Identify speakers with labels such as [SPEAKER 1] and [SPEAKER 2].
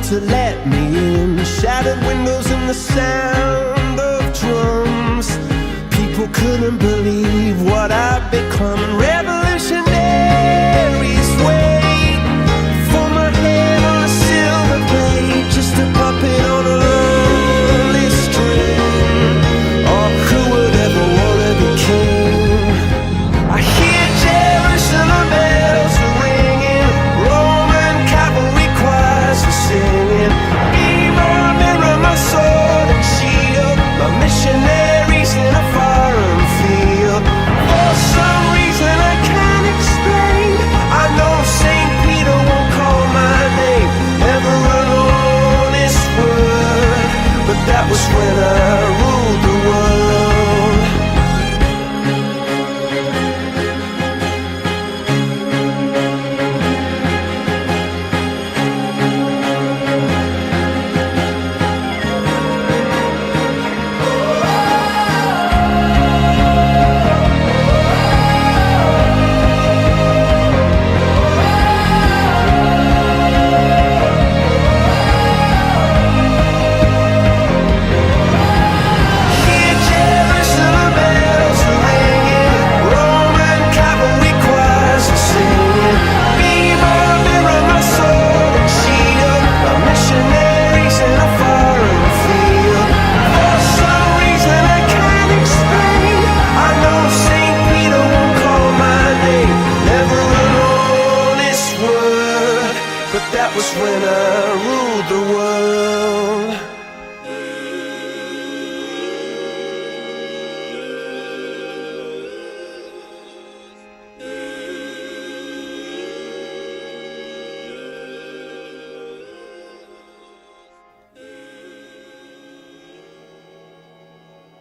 [SPEAKER 1] to let me in. Shattered windows and the sound of drums. People couldn't believe what I'd become. Revolutionaries wait for my head on a silver plate, just a puppet on a lonely string. Oh, who would ever wanna be king? I hear Jerusalem bells are ringing, Roman cavalry choirs are singing. Be my mirror, my sword and shield, my missionaries in a foreign field. For some reason I can't explain, I know St. Peter won't call my name. Never an honest word, but that was when I ruled the world. Hear Jerusalem bells are ringing, Roman cavalry choirs are singing. Be my mirror, my sword and shield, my missionaries in a foreign field. For some reason I can't explain, I know St. Peter won't call my name. Never an honest word, but that was when I